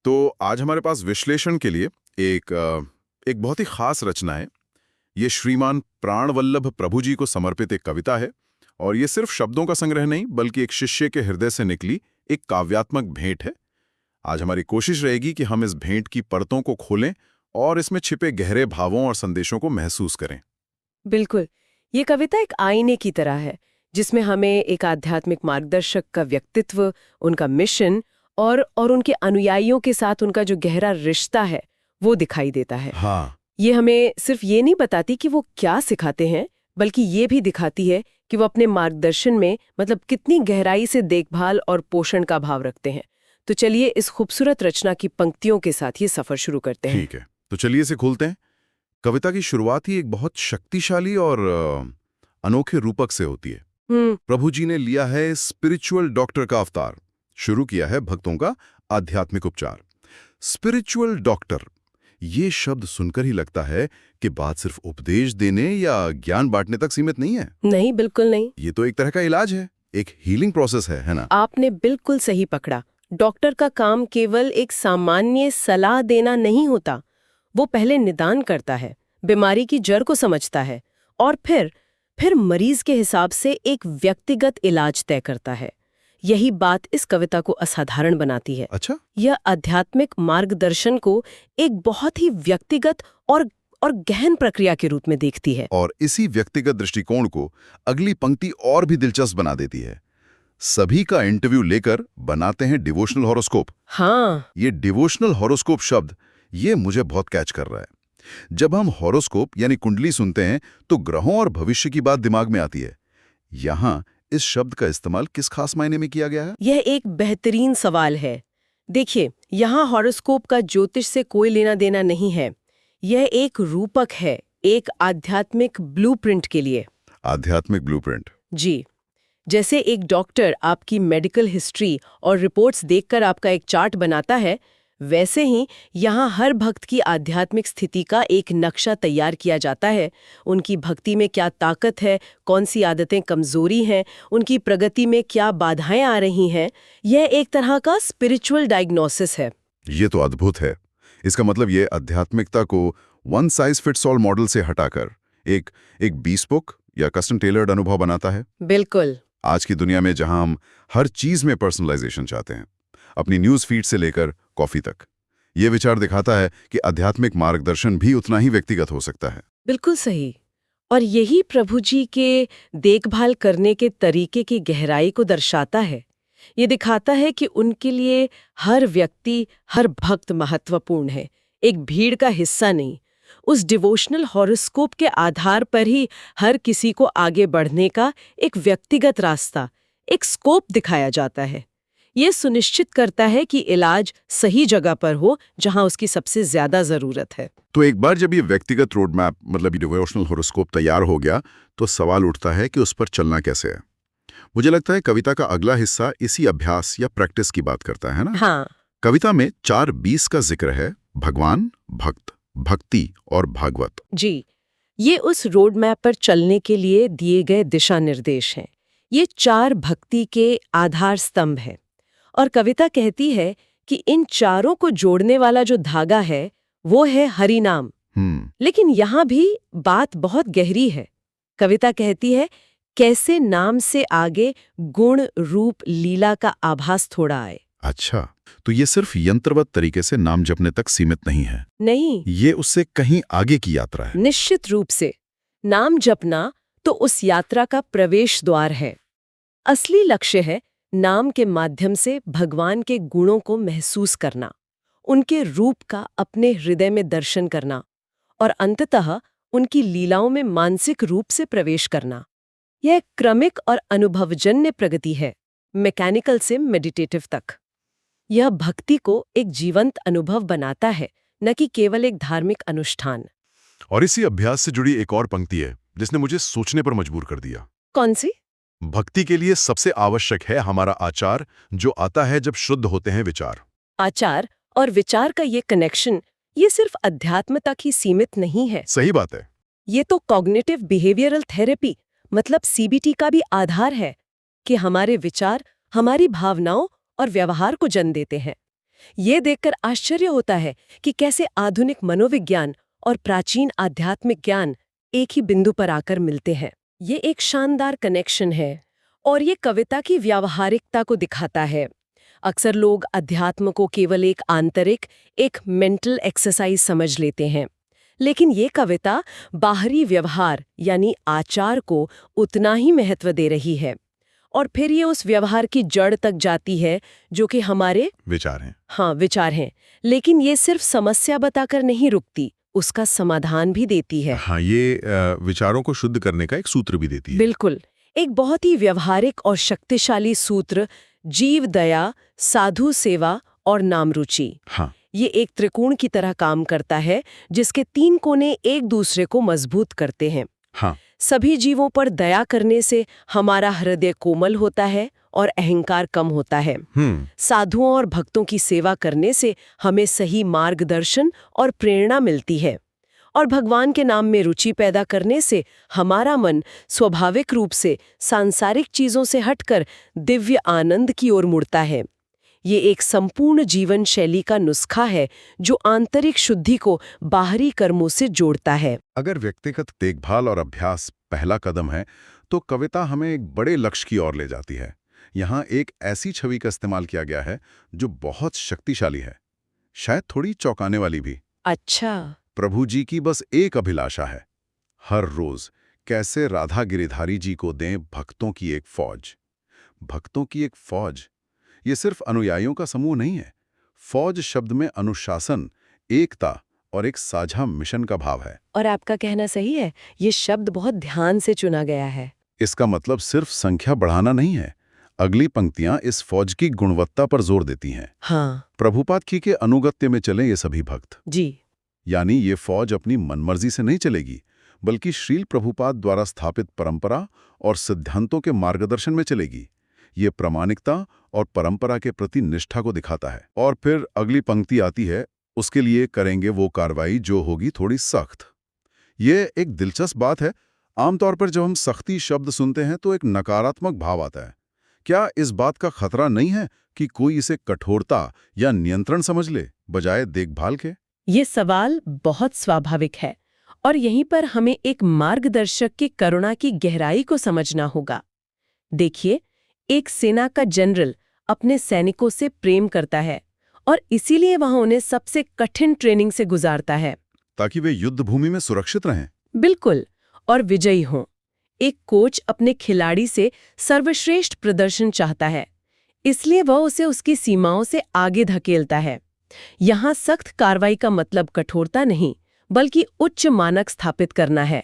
तो आज हमारे पास विश्लेषण के लिए एक बहुत ही खास रचना है। ये श्रीमान प्राणवल्लभ प्रभु जी को समर्पित एक कविता है और ये सिर्फ शब्दों का संग्रह नहीं बल्कि एक शिष्य के हृदय से निकली एक काव्यात्मक भेंट है। आज हमारी कोशिश रहेगी कि हम इस भेंट की परतों को खोलें और इसमें छिपे गहरे भावों और संदेशों को महसूस करें। बिल्कुल, ये कविता एक आईने की तरह है जिसमें हमें एक आध्यात्मिक मार्गदर्शक का व्यक्तित्व, उनका मिशन और उनके अनुयायियों के साथ उनका जो गहरा रिश्ता है वो दिखाई देता है। हाँ, ये हमें सिर्फ ये नहीं बताती कि वो क्या सिखाते हैं, बल्कि ये भी दिखाती है कि वो अपने मार्गदर्शन में कितनी गहराई से देखभाल और पोषण का भाव रखते हैं। तो चलिए इस खूबसूरत रचना की पंक्तियों के साथ ये सफर शुरू करते हैं। ठीक है, तो चलिए इसे खोलते हैं। कविता की शुरुआत ही एक बहुत शक्तिशाली और अनोखे रूपक से होती है। प्रभु जी ने लिया है स्पिरिचुअल डॉक्टर का अवतार, शुरू किया है भक्तों का आध्यात्मिक उपचार। स्पिरिचुअल डॉक्टर, ये शब्द सुनकर ही लगता है कि बात सिर्फ उपदेश देने या ज्ञान बांटने तक सीमित नहीं है। नहीं, बिल्कुल नहीं। ये तो एक तरह का इलाज है, एक हीलिंग प्रोसेस है ना? आपने बिल्कुल सही पकड़ा। डॉक्टर का काम केवल एक सामान्य सलाह देना नहीं होता। वो पहले निदान करता है, बीमारी की जड़ को समझता है और फिर मरीज के हिसाब से एक व्यक्तिगत इलाज तय करता है। यही बात इस कविता को असाधारण बनाती है। अच्छा, यह आध्यात्मिक मार्गदर्शन को एक बहुत ही व्यक्तिगत और गहन प्रक्रिया के रूप में देखती है। और इसी व्यक्तिगत दृष्टिकोण को अगली पंक्ति और भी दिलचस्प बना देती है। सभी का इंटरव्यू लेकर बनाते हैं डिवोशनल हॉरोस्कोप। हाँ, ये डिवोशनल हॉरोस्कोप शब्द ये मुझे बहुत कैच कर रहा है। जब हम हॉरोस्कोप यानी कुंडली सुनते हैं तो ग्रहों और भविष्य की बात दिमाग में आती है। यहाँ इस शब्द का इस्तेमाल किस खास मायने में किया गया है? यह एक बेहतरीन सवाल है। देखिए, यहाँ हॉरोस्कोप का ज्योतिष से कोई लेना देना नहीं है। यह एक रूपक है, एक आध्यात्मिक ब्लूप्रिंट के लिए। आध्यात्मिक ब्लूप्रिंट। जी, जैसे एक डॉक्टर आपकी मेडिकल हिस्ट्री और रिपोर्ट्स देखकर आपका एक चार्ट बनाता है, वैसे ही यहाँ हर भक्त की आध्यात्मिक स्थिति का एक नक्शा तैयार किया जाता है। उनकी भक्ति में क्या ताकत है, कौन सी आदतें कमजोरी हैं, उनकी प्रगति में क्या बाधाएं आ रही हैं। यह एक तरह का स्पिरिचुअल डायग्नोसिस है। ये तो अद्भुत है। इसका मतलब ये आध्यात्मिकता को one size fits all model से हटाकर एक bespoke या कस्टम टेलर्ड अनुभव बनाता है। बिल्कुल। आज की दुनिया में जहां हम हर चीज में पर्सनलाइजेशन चाहते हैं, अपनी न्यूज फीड से लेकर कॉफी तक, ये विचार दिखाता है कि आध्यात्मिक मार्गदर्शन भी उतना ही व्यक्तिगत हो सकता है। बिल्कुल सही। और यही प्रभु जी के देखभाल करने के तरीके की गहराई को दर्शाता है। ये दिखाता है कि उनके लिए हर व्यक्ति, हर भक्त महत्वपूर्ण है, एक भीड़ का हिस्सा नहीं। उस डिवोशनल हॉरोस्कोप के आधार पर ही हर किसी को आगे बढ़ने का एक व्यक्तिगत रास्ता, एक स्कोप दिखाया जाता है। ये सुनिश्चित करता है कि इलाज सही जगह पर हो जहां उसकी सबसे ज्यादा जरूरत है। तो एक बार जब ये व्यक्तिगत रोड मैप मतलब डिवोशनल हॉरोस्कोप तैयार हो गया तो सवाल उठता है कि उस पर चलना कैसे है। मुझे लगता है कविता का अगला हिस्सा इसी अभ्यास या प्रैक्टिस की बात करता है ना? हाँ। कविता में 4 20 का जिक्र है: भगवान, भक्त, भक्ति और भागवत। जी, ये उस रोड मैप पर चलने के लिए दिए गए दिशा निर्देश हैं। ये 4 भक्ति के आधार स्तंभ हैं और कविता कहती है कि इन चारों को जोड़ने वाला जो धागा है वो है हरि नाम। लेकिन यहाँ भी बात बहुत गहरी है। कविता कहती है कैसे नाम से आगे गुण, रूप, लीला का आभास थोड़ा आए। अच्छा, तो ये सिर्फ यंत्रवत तरीके से नाम जपने तक सीमित नहीं है। नहीं, ये उससे कहीं आगे की यात्रा है। निश्चित रूप से। नाम जपना तो उस यात्रा का प्रवेश द्वार है। असली लक्ष्य है नाम के माध्यम से भगवान के गुणों को महसूस करना, उनके रूप का अपने हृदय में दर्शन करना और अंततः उनकी लीलाओं में मानसिक रूप से प्रवेश करना। यह क्रमिक और अनुभवजन्य प्रगति है, मैकेनिकल से मेडिटेटिव तक। यह भक्ति को एक जीवंत अनुभव बनाता है, न कि केवल एक धार्मिक अनुष्ठान। और इसी अभ्यास से जुड़ी एक और पंक्ति है जिसने मुझे सोचने पर मजबूर कर दिया। कौन सी? भक्ति के लिए सबसे आवश्यक है हमारा आचार, जो आता है जब शुद्ध होते हैं विचार। आचार और विचार का ये कनेक्शन, ये सिर्फ अध्यात्म तक ही सीमित नहीं है। सही बात है। ये तो कॉग्निटिव बिहेवियरल थेरेपी मतलब सीबीटी का भी आधार है कि हमारे विचार हमारी भावनाओं और व्यवहार को जन्म देते हैं। ये देखकर आश्चर्य होता है कि कैसे आधुनिक मनोविज्ञान और प्राचीन आध्यात्मिक ज्ञान एक ही बिंदु पर आकर मिलते हैं। ये एक शानदार कनेक्शन है और ये कविता की व्यावहारिकता को दिखाता है। अक्सर लोग अध्यात्म को केवल एक आंतरिक, एक मेंटल एक्सरसाइज समझ लेते हैं, लेकिन ये कविता बाहरी व्यवहार यानी आचार को उतना ही महत्व दे रही है। और फिर ये उस व्यवहार की जड़ तक जाती है जो कि हमारे विचार हैं। हाँ, विचार हैं। लेकिन ये सिर्फ समस्या बताकर नहीं रुकती, उसका समाधान भी देती है। हाँ, ये विचारों को शुद्ध करने का एक सूत्र भी देती है। बिल्कुल, एक बहुत ही व्यवहारिक और शक्तिशाली सूत्र, जीव दया, साधु सेवा और नाम रुचि। हाँ, ये एक त्रिकोण की तरह काम करता है जिसके 3 कोने एक दूसरे को मजबूत करते हैं। हाँ, सभी जीवों पर दया करने से हमारा हृदय कोमल होता है और अहंकार कम होता है। साधुओं और भक्तों की सेवा करने से हमें सही मार्गदर्शन और प्रेरणा मिलती है। और भगवान के नाम में रुचि पैदा करने से हमारा मन स्वाभाविक रूप से सांसारिक चीजों से हटकर दिव्य आनंद की ओर मुड़ता है। ये एक संपूर्ण जीवन शैली का नुस्खा है जो आंतरिक शुद्धि को बाहरी कर्मों से जोड़ता है। अगर व्यक्तिगत देखभाल और अभ्यास पहला कदम है, तो कविता हमें एक बड़े लक्ष्य की ओर ले जाती है। यहाँ एक ऐसी छवि का इस्तेमाल किया गया है जो बहुत शक्तिशाली है, शायद थोड़ी चौंकाने वाली भी। अच्छा। प्रभु जी की बस एक अभिलाषा है, हर रोज कैसे राधा गिरिधारी जी को दें भक्तों की एक फौज। भक्तों की एक फौज, ये सिर्फ अनुयायियों का समूह नहीं है। फौज शब्द में अनुशासन, एकता और एक साझा मिशन का भाव है। और आपका कहना सही है, ये शब्द बहुत ध्यान से चुना गया है। इसका मतलब सिर्फ संख्या बढ़ाना नहीं है। अगली पंक्तियां इस फौज की गुणवत्ता पर जोर देती हैं। हाँ प्रभुपाद की के अनुगत्य में चले ये सभी भक्त, जी। यानी ये फौज अपनी मनमर्जी से नहीं चलेगी, बल्कि श्रील प्रभुपाद द्वारा स्थापित परंपरा और सिद्धांतों के मार्गदर्शन में चलेगी। ये प्रामाणिकता और परंपरा के प्रति निष्ठा को दिखाता है। और फिर अगली पंक्ति आती है, उसके लिए करेंगे वो कार्रवाई जो होगी थोड़ी सख्त। ये एक दिलचस्प बात है। आमतौर पर जब हम सख्ती शब्द सुनते हैं तो एक नकारात्मक भाव आता है। क्या इस बात का खतरा नहीं है कि कोई इसे कठोरता या नियंत्रण समझ ले, बजाय देखभाल के? ये सवाल बहुत स्वाभाविक है और यहीं पर हमें एक मार्गदर्शक की करुणा की गहराई को समझना होगा। देखिए, एक सेना का जनरल अपने सैनिकों से प्रेम करता है और इसीलिए वह उन्हें सबसे कठिन ट्रेनिंग से गुजारता है, ताकि वे युद्ध भूमि में सुरक्षित रहें। बिल्कुल, और विजयी हों। एक कोच अपने खिलाड़ी से सर्वश्रेष्ठ प्रदर्शन चाहता है, इसलिए वह उसे उसकी सीमाओं से आगे धकेलता है। यहाँ सख्त कार्रवाई का मतलब कठोरता नहीं, बल्कि उच्च मानक स्थापित करना है।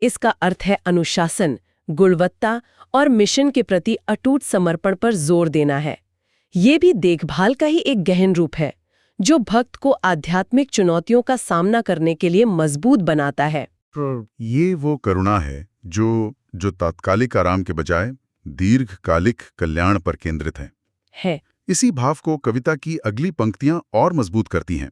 इसका अर्थ है अनुशासन, गुणवत्ता और मिशन के प्रति अटूट समर्पण पर जोर देना है। ये भी देखभाल का ही एक गहन रूप है, जो भक्त को आध्यात्मिक चुनौतियों का सामना करने के लिए मजबूत बनाता है। ये वो करुणा है जो तात्कालिक आराम के बजाय दीर्घकालिक कल्याण पर केंद्रित है। इसी भाव को कविता की अगली पंक्तियां और मजबूत करती हैं,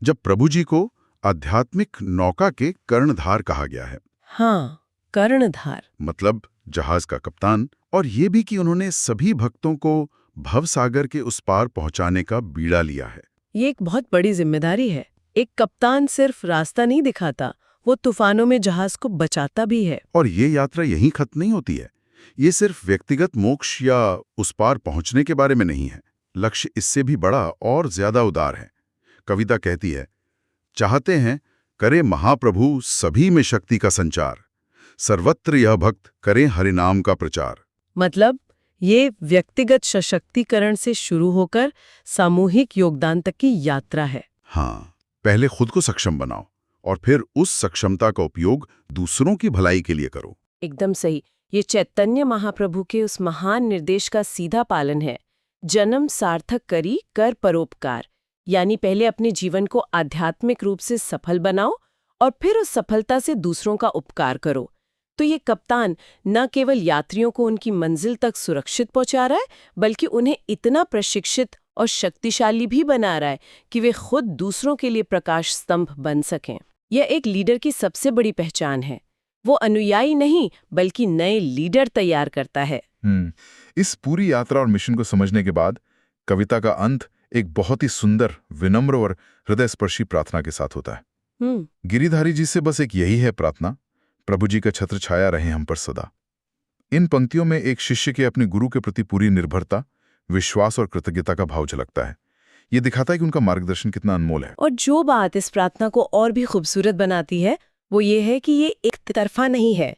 जब प्रभु जी को आध्यात्मिक नौका के कर्णधार कहा गया है। हाँ, कर्णधार मतलब जहाज का कप्तान, और ये भी कि उन्होंने सभी भक्तों को भवसागर के उस पार पहुंचाने का बीड़ा लिया है। ये एक बहुत बड़ी जिम्मेदारी है। एक कप्तान सिर्फ रास्ता नहीं दिखाता, वो तूफानों में जहाज को बचाता भी है। और ये यात्रा यहीं खत्म नहीं होती है। ये सिर्फ व्यक्तिगत मोक्ष या उस पार पहुंचने के बारे में नहीं है। लक्ष्य इससे भी बड़ा और ज्यादा उदार है। कविता कहती है, चाहते हैं करे महाप्रभु सभी में शक्ति का संचार, सर्वत्र यह भक्त करें हरिनाम का प्रचार। मतलब ये व्यक्तिगत सशक्तिकरण से शुरू होकर सामूहिक योगदान तक की यात्रा है। हाँ, पहले खुद को सक्षम बनाओ और फिर उस सक्षमता का उपयोग दूसरों की भलाई के लिए करो। एकदम सही। ये चैतन्य महाप्रभु के उस महान निर्देश का सीधा पालन है, जन्म सार्थक करी कर परोपकार। यानी पहले अपने जीवन को आध्यात्मिक रूप से सफल बनाओ और फिर उस सफलता से दूसरों का उपकार करो। तो ये कप्तान न केवल यात्रियों को उनकी मंजिल तक सुरक्षित पहुंचा रहा है, बल्कि उन्हें इतना प्रशिक्षित और शक्तिशाली भी बना रहा है कि वे खुद दूसरों के लिए प्रकाश स्तंभ बन सकें। यह एक लीडर की सबसे बड़ी पहचान है। वो अनुयायी नहीं, बल्कि नए लीडर तैयार करता है। इस पूरी यात्रा और मिशन को समझने के बाद कविता का अंत एक बहुत ही सुंदर, विनम्र और हृदयस्पर्शी प्रार्थना के साथ होता है। गिरिधारी जी से बस एक यही है प्रार्थना, प्रभु जी का छत्र छाया रहे हम पर सदा। इन पंक्तियों में एक शिष्य के अपने गुरु के प्रति पूरी निर्भरता, विश्वास और कृतज्ञता का भाव झलकता है। ये दिखाता है कि उनका मार्गदर्शन कितना अनमोल है। और जो बात इस प्रार्थना को और भी खूबसूरत बनाती है वो ये है कि ये एक तरफा नहीं है।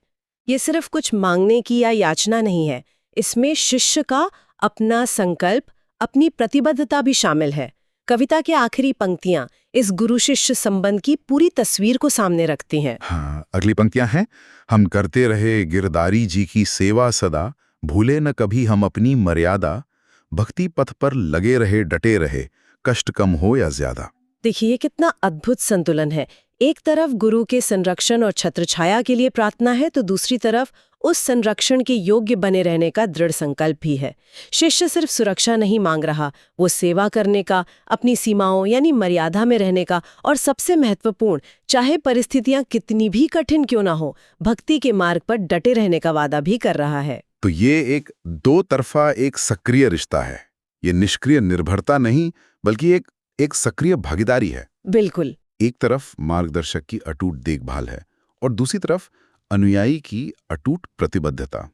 ये सिर्फ कुछ मांगने की या याचना नहीं है। इसमें शिष्य का अपना संकल्प, अपनी प्रतिबद्धता भी शामिल है। कविता के आखिरी पंक्तियां इस गुरु शिष्य संबंध की पूरी तस्वीर को सामने रखती हैं। हाँ, अगली पंक्तियां हैं, हम करते रहे गिरधारी जी की सेवा सदा, भूले न कभी हम अपनी मर्यादा, भक्ति पथ पर लगे रहे डटे रहे, कष्ट कम हो या ज्यादा। देखिए कितना अद्भुत संतुलन है। एक तरफ गुरु के संरक्षण और छत्रछाया के लिए प्रार्थना है तो दूसरी तरफ उस संरक्षण के योग्य बने रहने का दृढ़ संकल्प भी है। शिष्य सिर्फ सुरक्षा नहीं मांग रहा, वो सेवा करने का, अपनी सीमाओं यानी मर्यादा में रहने का, और सबसे महत्वपूर्ण, चाहे परिस्थितियां कितनी भी कठिन क्यों ना हो, भक्ति के मार्ग पर डटे रहने का वादा भी कर रहा है। तो ये एक दो तरफा, एक सक्रिय रिश्ता है। ये निष्क्रिय निर्भरता नहीं, बल्कि एक सक्रिय भागीदारी है। बिल्कुल। एक तरफ मार्गदर्शक की अटूट देखभाल है और दूसरी तरफ अनुयायी की अटूट प्रतिबद्धता।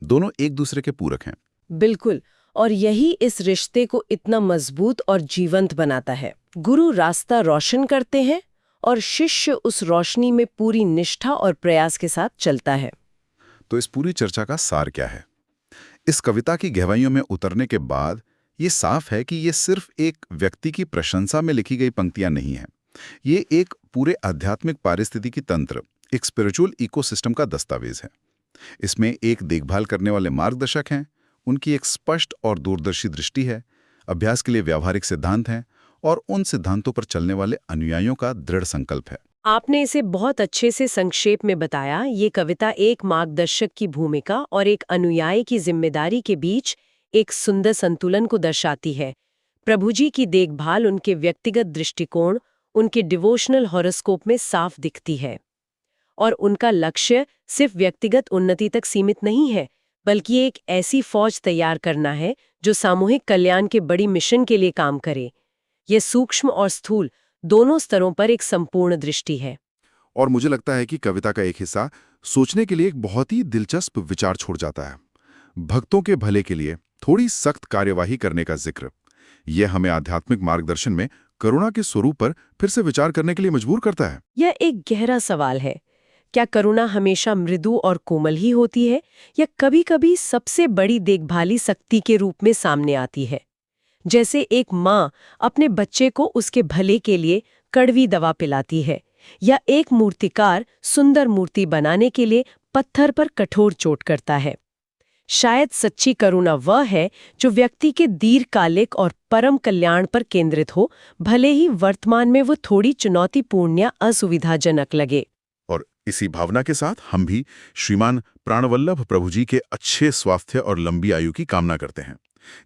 दोनों एक दूसरे के पूरक हैं। बिल्कुल, और यही इस रिश्ते को इतना मजबूत और जीवंत बनाता है। गुरु रास्ता रोशन करते हैं और शिष्य उस रोशनी में पूरी निष्ठा और प्रयास के साथ चलता है। तो इस पूरी चर्चा का सार क्या है? इस कविता की गहराइयों में उतरने के बाद ये साफ है कि ये सिर्फ एक व्यक्ति की प्रशंसा में लिखी गई पंक्तियां नहीं हैं। ये एक पूरे आध्यात्मिक पारिस्थितिकी तंत्र, एक स्पिरिचुअल इकोसिस्टम का दस्तावेज है। इसमें एक देखभाल करने वाले मार्गदर्शक हैं, उनकी एक स्पष्ट और दूरदर्शी दृष्टि है, अभ्यास के लिए व्यावहारिक सिद्धांत हैं और उन सिद्धांतों पर चलने वाले अनुयायियों का दृढ़ संकल्प है। आपने इसे बहुत अच्छे से संक्षेप में बताया। ये कविता एक मार्गदर्शक की भूमिका और एक अनुयायी की जिम्मेदारी के बीच एक सुंदर संतुलन को दर्शाती है। प्रभु जी की देखभाल उनके व्यक्तिगत दृष्टिकोण, उनके डिवोशनल हॉरोस्कोप में साफ दिखती है, और उनका लक्ष्य सिर्फ व्यक्तिगत उन्नति तक सीमित नहीं है, बल्कि एक ऐसी फौज तैयार करना है जो सामूहिक कल्याण के बड़ी मिशन के लिए काम करे। ये सूक्ष्म और स्थूल दोनों स्तरों पर एक संपूर्ण दृष्टि है। और मुझे लगता है कि कविता का एक हिस्सा सोचने के लिए एक बहुत ही दिलचस्प विचार छोड़ जाता है। भक्तों के भले के लिए थोड़ी सख्त कार्यवाही करने का जिक्र। यह हमें आध्यात्मिक मार्गदर्शन में करुणा के स्वरूप पर फिर से विचार करने के लिए मजबूर करता है। यह एक गहरा सवाल है। क्या करुणा हमेशा मृदु और कोमल ही होती है, या कभी-कभी सबसे बड़ी देखभाली शक्ति के रूप में सामने आती है? जैसे एक माँ अपने बच्चे को उसके भले के लिए कड़वी दवा पिलाती है, या एक मूर्तिकार सुंदर मूर्ति बनाने के लिए पत्थर पर कठोर चोट करता है। शायद सच्ची करुणा वह है जो व्यक्ति के दीर्घकालिक और परम कल्याण पर केंद्रित हो, भले ही वर्तमान में वो थोड़ी चुनौतीपूर्ण या असुविधाजनक लगे। और इसी भावना के साथ हम भी श्रीमान प्राणवल्लभ प्रभु जी के अच्छे स्वास्थ्य और लंबी आयु की कामना करते हैं।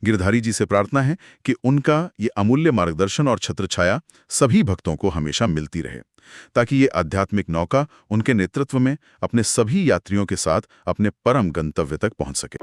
गिरधारी जी से प्रार्थना है कि उनका ये अमूल्य मार्गदर्शन और छत्रछाया सभी भक्तों को हमेशा मिलती रहे, ताकि ये आध्यात्मिक नौका उनके नेतृत्व में अपने सभी यात्रियों के साथ अपने परम गंतव्य तक पहुंच सके।